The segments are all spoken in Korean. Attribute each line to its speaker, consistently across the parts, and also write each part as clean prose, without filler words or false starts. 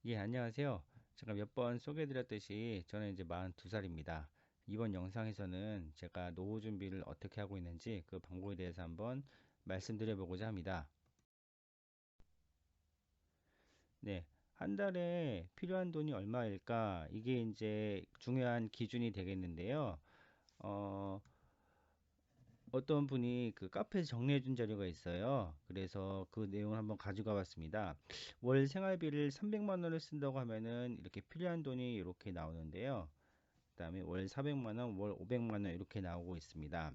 Speaker 1: 예, 안녕하세요. 제가 몇 번 소개해드렸듯이 저는 이제 42살입니다. 이번 영상에서는 제가 노후 준비를 어떻게 하고 있는지 그 방법에 대해서 한번 말씀드려보고자 합니다. 네, 한 달에 필요한 돈이 얼마일까? 이게 이제 중요한 기준이 되겠는데요. 어, 어떤 분이 그 카페에서 정리해 준 자료가 있어요. 그래서 그 내용을 한번 가져가 봤습니다. 월 생활비를 300만 원을 쓴다고 하면은 이렇게 필요한 돈이 이렇게 나오는데요. 그다음에 월 400만 원, 월 500만 원 이렇게 나오고 있습니다.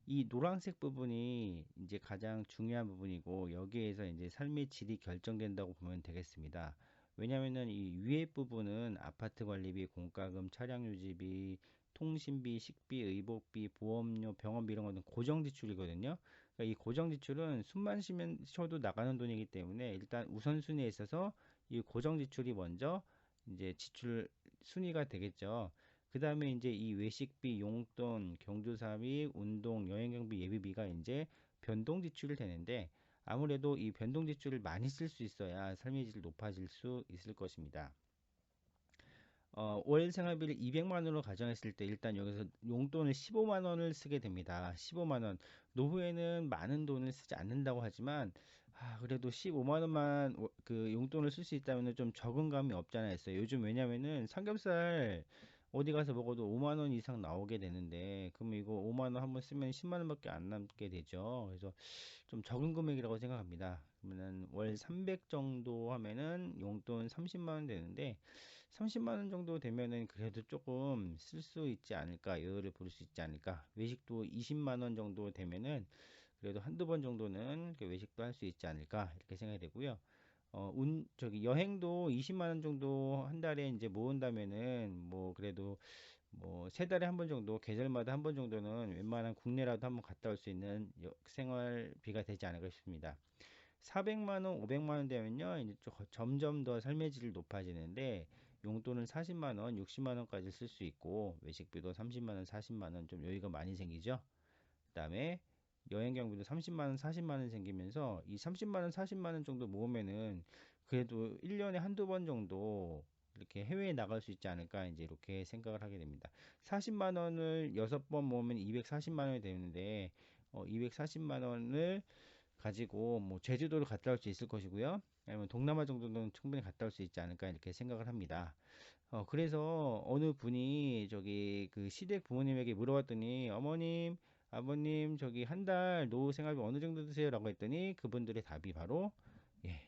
Speaker 1: 이 노란색 부분이 이제 가장 중요한 부분이고 여기에서 이제 삶의 질이 결정된다고 보면 되겠습니다. 왜냐하면은 이 위에 부분은 아파트 관리비, 공과금, 차량 유지비, 통신비, 식비, 의복비, 보험료, 병원비 이런 거는 고정 지출이거든요. 그러니까 이 고정 지출은 숨만 쉬면 쉬어도 나가는 돈이기 때문에 일단 우선순위에 있어서 이 고정 지출이 먼저 이제 지출 순위가 되겠죠. 그 다음에 이제 이 외식비, 용돈, 경조사비, 운동, 여행 경비, 예비비가 이제 변동 지출이 되는데 아무래도 이 변동 지출을 많이 쓸 수 있어야 삶의 질 높아질 수 있을 것입니다. 월 생활비를 200만 원으로 가정했을 때 일단 여기서 용돈을 15만 원을 쓰게 됩니다. 15만 원. 노후에는 많은 돈을 쓰지 않는다고 하지만 그래도 15만 원만 그 용돈을 쓸 수 있다면 좀 적응감이 없잖아 했어요. 요즘 왜냐면은 삼겹살 어디 가서 먹어도 5만 원 이상 나오게 되는데 그럼 이거 5만 원 한번 쓰면 10만 원밖에 안 남게 되죠. 그래서 좀 적은 금액이라고 생각합니다. 그러면은 월 300 정도 하면은 용돈 30만 원 되는데 30만 원 정도 되면은 그래도 조금 쓸 수 있지 않을까, 여유를 부릴 수 있지 않을까. 외식도 20만 원 정도 되면은 그래도 한두 번 정도는 이렇게 외식도 할 수 있지 않을까 이렇게 생각이 되고요. 저기 여행도 20만 원 정도 한 달에 이제 모은다면은 뭐 그래도 뭐 세 달에 한 번 정도 계절마다 한 번 정도는 웬만한 국내라도 한번 갔다 올 수 있는 생활비가 되지 않을까 싶습니다. 400만 원, 500만 원 되면요, 이제 점점 더 삶의 질이 높아지는데 용돈은 40만 원, 60만 원까지 쓸 수 있고 외식비도 30만 원, 40만 원 좀 여유가 많이 생기죠. 그다음에 여행 경비도 30만 원, 40만 원 생기면서 이 30만 원, 40만 원 정도 모으면은 그래도 1년에 한두 번 정도 이렇게 해외에 나갈 수 있지 않을까 이제 이렇게 생각을 하게 됩니다. 40만 원을 6번 모으면 240만 원이 되는데 240만 원을 가지고 뭐 제주도를 갔다 올 수 있을 것이고요. 아니면 동남아 정도는 충분히 갔다 올 수 있지 않을까 이렇게 생각을 합니다. 그래서 어느 분이 저기 그 시댁 부모님에게 물어봤더니 어머님, 아버님 저기 한 달 노후 생활비 어느 정도 드세요라고 했더니 그분들의 답이 바로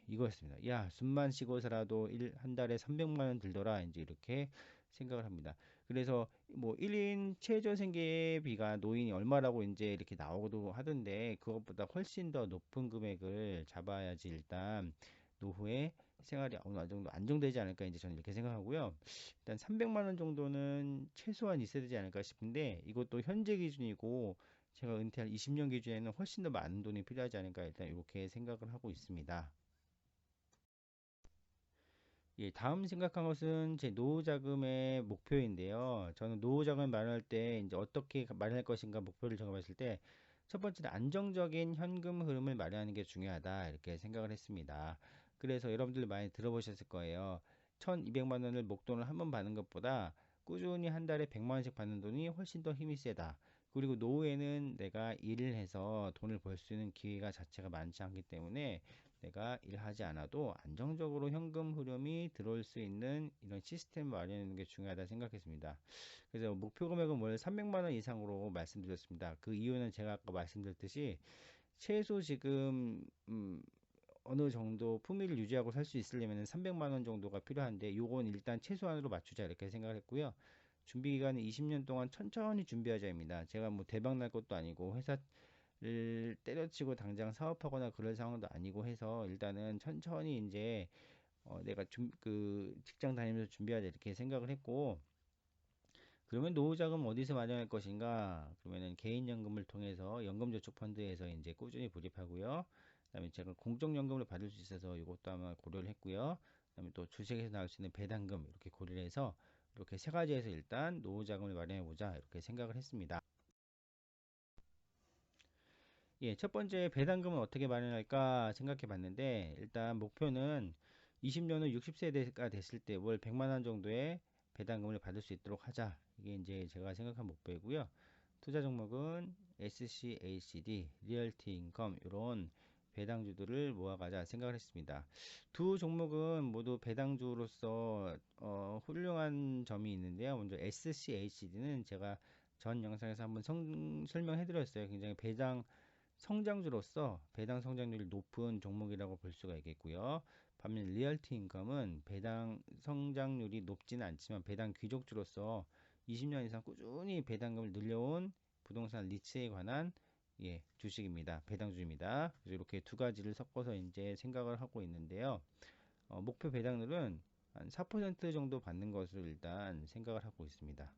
Speaker 1: 이거였습니다. 야, 숨만 쉬고서라도 한 달에 300만 원 들더라. 이제 이렇게 생각을 합니다. 그래서 뭐 1인 최저 생계비가 노인이 얼마라고 이제 이렇게 나오기도 하던데 그것보다 훨씬 더 높은 금액을 잡아야지 일단 노후에 생활이 어느 정도 안정되지 않을까 이제 저는 이렇게 생각하고요. 일단 300만 원 정도는 최소한 있어야 되지 않을까 싶은데 이것도 현재 기준이고 제가 은퇴할 20년 기준에는 훨씬 더 많은 돈이 필요하지 않을까 일단 이렇게 생각을 하고 있습니다. 예, 다음 생각한 것은 제 노후 자금의 목표인데요. 저는 노후 자금을 마련할 때 이제 어떻게 마련할 것인가 목표를 정해봤을 때 첫 번째는 안정적인 현금 흐름을 마련하는 게 중요하다 이렇게 생각을 했습니다. 그래서 여러분들 많이 들어보셨을 거예요. 1200만 원을 목돈을 한 번 받는 것보다 꾸준히 한 달에 100만 원씩 받는 돈이 훨씬 더 힘이 세다. 그리고 노후에는 내가 일을 해서 돈을 벌 수 있는 기회가 자체가 많지 않기 때문에 내가 일하지 않아도 안정적으로 현금 흐름이 들어올 수 있는 이런 시스템 마련하는 게 중요하다 생각했습니다. 그래서 목표 금액은 월 300만 원 이상으로 말씀드렸습니다. 그 이유는 제가 아까 말씀드렸듯이 최소 지금 어느 정도 품위를 유지하고 살 수 있으려면 300만 원 정도가 필요한데 요건 일단 최소한으로 맞추자 이렇게 생각을 했고요. 준비 기간은 20년 동안 천천히 준비하자입니다. 제가 뭐 대박 날 것도 아니고 회사를 때려치고 당장 사업하거나 그럴 상황도 아니고 해서 일단은 천천히 이제 내가 그 직장 다니면서 준비하자 이렇게 생각을 했고 그러면 노후 자금 어디서 마련할 것인가? 그러면은 개인연금을 통해서 연금저축펀드에서 이제 꾸준히 불입하고요. 그다음에 제가 공적연금을 받을 수 있어서 이것도 아마 고려를 했고요. 그다음에 또 주식에서 나올 수 있는 배당금 이렇게 고려를 해서 이렇게 세 가지에서 일단 노후 자금을 마련해 보자 이렇게 생각을 했습니다. 예, 첫 번째 배당금은 어떻게 마련할까 생각해 봤는데 일단 목표는 20년 후 60세가 됐을 때 월 100만 원 정도의 배당금을 받을 수 있도록 하자. 이게 이제 제가 생각한 목표이고요. 투자 종목은 SCHD, 리얼티 인컴 이런 배당주들을 모아가자 생각을 했습니다. 두 종목은 모두 배당주로서 훌륭한 점이 있는데요. 먼저 SCHD는 제가 전 영상에서 한번 설명해 드렸어요. 굉장히 배당 성장주로서 배당 성장률이 높은 종목이라고 볼 수가 있겠고요. 반면 리얼티 인컴은 배당 성장률이 높지는 않지만 배당 귀족주로서 20년 이상 꾸준히 배당금을 늘려온 부동산 리츠에 관한 주식입니다. 배당주입니다. 그래서 이렇게 두 가지를 섞어서 이제 생각을 하고 있는데요. 목표 배당률은 한 4% 정도 받는 것을 일단 생각을 하고 있습니다.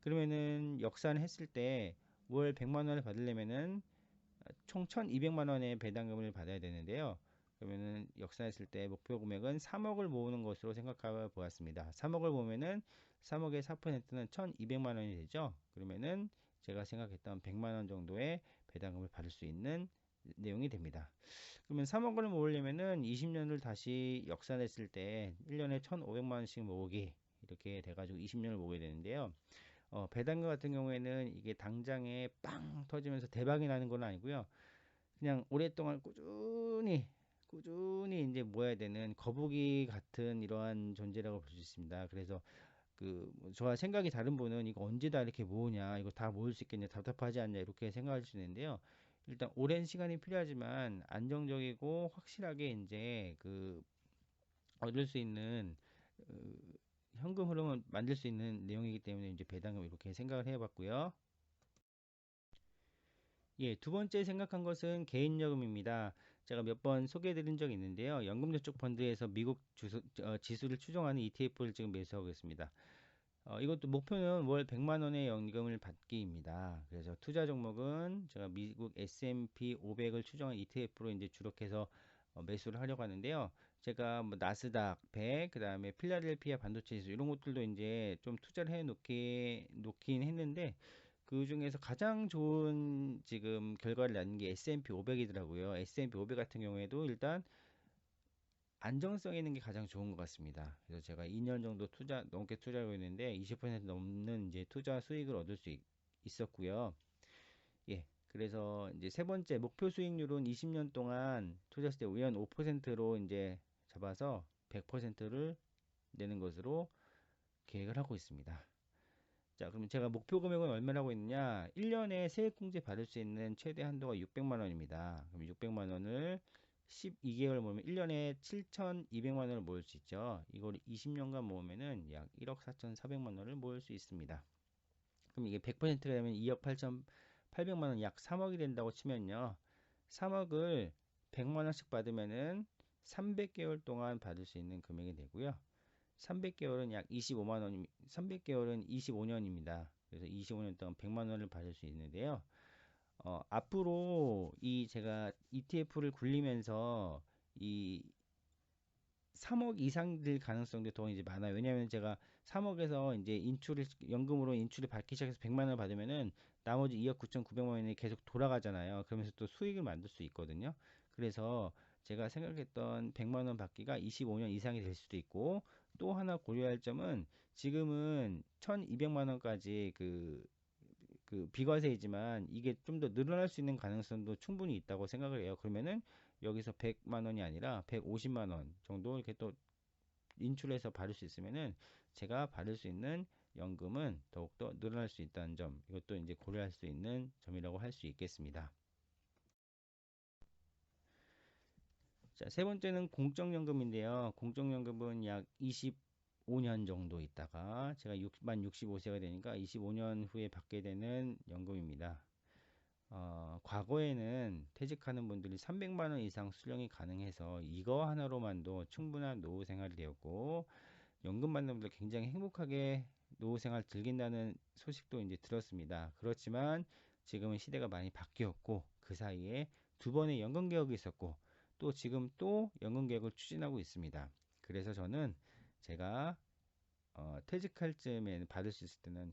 Speaker 1: 그러면은 역산했을 때 월 100만 원을 받으려면은 총 1200만 원의 배당금을 받아야 되는데요. 그러면은 역산했을 때 목표 금액은 3억을 모으는 것으로 생각해 보았습니다. 3억을 모으면은 3억의 4%는 1200만 원이 되죠. 그러면은 제가 생각했던 100만 원 정도의 배당금을 받을 수 있는 내용이 됩니다. 그러면 3억을 모으려면은 20년을 다시 역산했을 때 1년에 1500만 원씩 모으기 이렇게 돼가지고 20년을 모으게 되는데요. 배당금 같은 경우에는 이게 당장에 빵 터지면서 대박이 나는 건 아니고요. 그냥 오랫동안 꾸준히 이제 모아야 되는 거북이 같은 이러한 존재라고 볼 수 있습니다. 그래서 저와 생각이 다른 분은 이거 언제 다 이렇게 모으냐, 이거 다 모을 수 있겠냐, 답답하지 않냐 이렇게 생각할 수 있는데요. 일단 오랜 시간이 필요하지만 안정적이고 확실하게 이제 얻을 수 있는 어, 현금 흐름을 만들 수 있는 내용이기 때문에 이제 배당금 이렇게 생각을 해봤고요. 두 번째 생각한 것은 개인여금입니다. 제가 몇 번 소개해드린 적이 있는데요. 연금저축펀드에서 미국 지수를 추종하는 ETF를 지금 매수하고 있습니다. 이것도 목표는 월 100만 원의 연금을 받기입니다. 그래서 투자 종목은 제가 미국 S&P 500을 추정한 ETF로 이제 주력해서 매수를 하려고 하는데요. 제가 뭐 나스닥 100, 그다음에 필라델피아 반도체 지수 이런 것들도 이제 좀 투자를 놓긴 했는데 그 중에서 가장 좋은 지금 결과를 낳는 게 S&P 500이더라고요. S&P 500 같은 경우에도 일단 안정성 있는 게 가장 좋은 것 같습니다. 그래서 제가 2년 정도 넘게 투자하고 있는데 20% 넘는 이제 투자 수익을 얻을 수 있었고요. 그래서 이제 세 번째 목표 수익률은 20년 동안 투자했을 때 연 5%로 이제 잡아서 100%를 내는 것으로 계획을 하고 있습니다. 자, 그럼 제가 목표 금액은 얼마라고 있느냐? 1년에 세액공제 받을 수 있는 최대 한도가 600만 원입니다. 그럼 600만 원을 12개월 모으면 1년에 7,200만 원을 모을 수 있죠. 이걸 20년간 모으면은 약 1억 4,400만 원을 모을 수 있습니다. 그럼 이게 100%가 되면 2억 8,800만 원, 약 3억이 된다고 치면요. 3억을 100만 원씩 받으면은 300개월 동안 받을 수 있는 금액이 되고요. 300개월은 약 25만 원, 300개월은 25년입니다. 그래서 25년 동안 100만 원을 받을 수 있는데요. 앞으로 제가 ETF를 굴리면서 이 3억 이상 될 가능성도 더 이제 많아요. 왜냐하면 제가 3억에서 이제 연금으로 인출을 받기 시작해서 100만 원을 받으면은 나머지 2억 9,900만 원이 계속 돌아가잖아요. 그러면서 또 수익을 만들 수 있거든요. 그래서 제가 생각했던 100만 원 받기가 25년 이상이 될 수도 있고, 또 하나 고려할 점은 지금은 1,200만 원까지 비과세이지만 이게 좀 더 늘어날 수 있는 가능성도 충분히 있다고 생각을 해요. 그러면은 여기서 100만 원이 아니라 150만 원 정도 이렇게 또 인출해서 받을 수 있으면은 제가 받을 수 있는 연금은 더욱더 늘어날 수 있다는 점, 이것도 이제 고려할 수 있는 점이라고 할 수 있겠습니다. 자, 세 번째는 공적연금인데요. 공적연금은 약 25년 정도 있다가 제가 만 65세가 되니까 25년 후에 받게 되는 연금입니다. 과거에는 퇴직하는 분들이 300만 원 이상 수령이 가능해서 이거 하나로만도 충분한 노후 생활이 되었고, 연금 받는 분들 굉장히 행복하게 노후 생활 즐긴다는 소식도 이제 들었습니다. 그렇지만 지금은 시대가 많이 바뀌었고, 그 사이에 두 번의 연금 개혁이 있었고, 또 지금 또 연금 개혁을 추진하고 있습니다. 그래서 저는 제가 퇴직할 즈음에 받을 수 있을 때는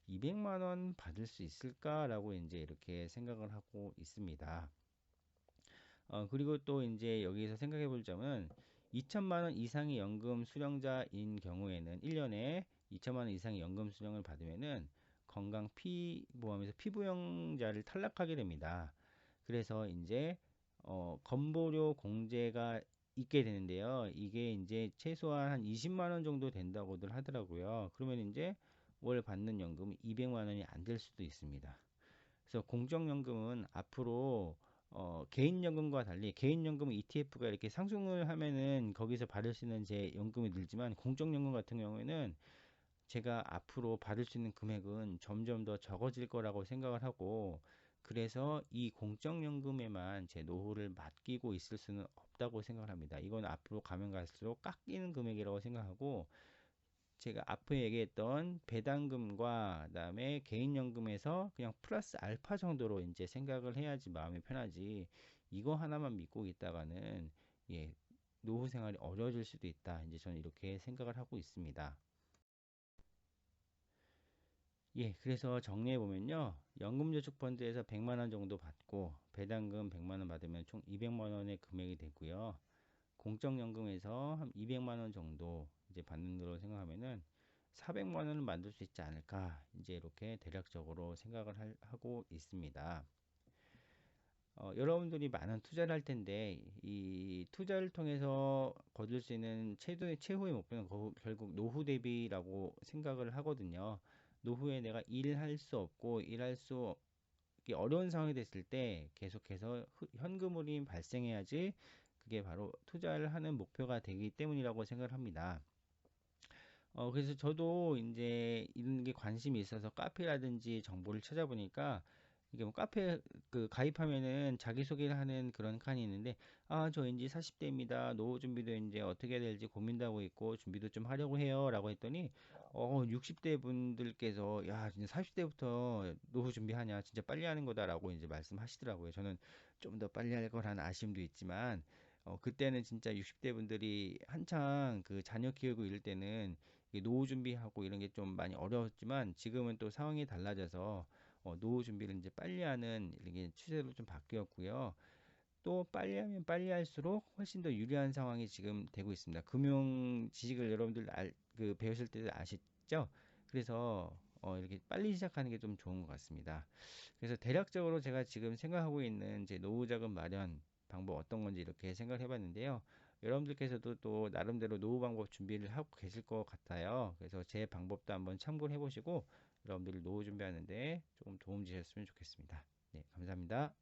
Speaker 1: 200만 원 받을 수 있을까라고 이제 이렇게 생각을 하고 있습니다. 그리고 또 이제 여기서 생각해 볼 점은 2천만 원 이상의 연금 수령자인 경우에는 1년에 2천만 원 이상의 연금 수령을 받으면은 건강 피보험에서 피부영자를 탈락하게 됩니다. 그래서 이제 건보료 공제가 있게 되는데요. 이게 이제 최소한 한 20만 원 정도 된다고들 하더라고요. 그러면 이제 월 받는 연금이 200만 원이 안 될 수도 있습니다. 그래서 공적연금은 앞으로 개인연금과 달리 개인연금은 ETF가 이렇게 상승을 하면은 거기서 받을 수 있는 제 연금이 늘지만 공적연금 같은 경우에는 제가 앞으로 받을 수 있는 금액은 점점 더 적어질 거라고 생각을 하고 그래서 이 공적연금에만 제 노후를 맡기고 있을 수는 없다고 생각을 합니다. 이건 앞으로 가면 갈수록 깎이는 금액이라고 생각하고 제가 앞에 얘기했던 배당금과 그다음에 개인연금에서 그냥 플러스 알파 정도로 이제 생각을 해야지 마음이 편하지 이거 하나만 믿고 있다가는 예, 노후 생활이 어려워질 수도 있다. 이제 저는 이렇게 생각을 하고 있습니다. 예, 그래서 정리해 보면요. 연금저축펀드에서 100만 원 정도 받고 배당금 100만 원 받으면 총 200만 원의 금액이 되고요. 공적연금에서 한 200만 원 정도 이제 받는 걸로 생각하면은 400만 원을 만들 수 있지 않을까 이제 이렇게 대략적으로 생각을 하고 있습니다. 여러분들이 많은 투자를 할 텐데 이 투자를 통해서 거둘 수 있는 최후의 목표는 결국 노후 대비라고 생각을 하거든요. 노후에 내가 일할 수 없고 일할 수 이게 어려운 상황이 됐을 때 계속해서 현금흐름이 발생해야지 그게 바로 투자를 하는 목표가 되기 때문이라고 생각을 합니다. 그래서 저도 이제 이런 게 관심이 있어서 카페라든지 정보를 찾아보니까 이게 뭐 카페 그 가입하면은 자기소개를 하는 그런 칸이 있는데 아, 저 이제 40대입니다. 노후 준비도 이제 어떻게 해야 될지 고민도 하고 있고 준비도 좀 하려고 해요라고 했더니 60대 분들께서 야, 진짜 40대부터 노후 준비하냐? 진짜 빨리 하는 거다라고 이제 말씀하시더라고요. 저는 좀 더 빨리 할 거라는 아쉬움도 있지만 그때는 진짜 60대 분들이 한창 그 자녀 키우고 이럴 때는 노후 준비하고 이런 게 좀 많이 어려웠지만 지금은 또 상황이 달라져서 노후 준비를 이제 빨리 하는 이렇게 추세로 좀 바뀌었고요. 또 빨리 하면 빨리 할수록 훨씬 더 유리한 상황이 지금 되고 있습니다. 금융 지식을 여러분들 배우실 때 아시죠? 그래서 이렇게 빨리 시작하는 게 좀 좋은 것 같습니다. 그래서 대략적으로 제가 지금 생각하고 있는 제 노후 자금 마련 방법 어떤 건지 이렇게 생각을 해봤는데요. 여러분들께서도 또 나름대로 노후 방법 준비를 하고 계실 것 같아요. 그래서 제 방법도 한번 참고를 해보시고 여러분들 노후 준비하는데 조금 도움 주셨으면 좋겠습니다. 네, 감사합니다.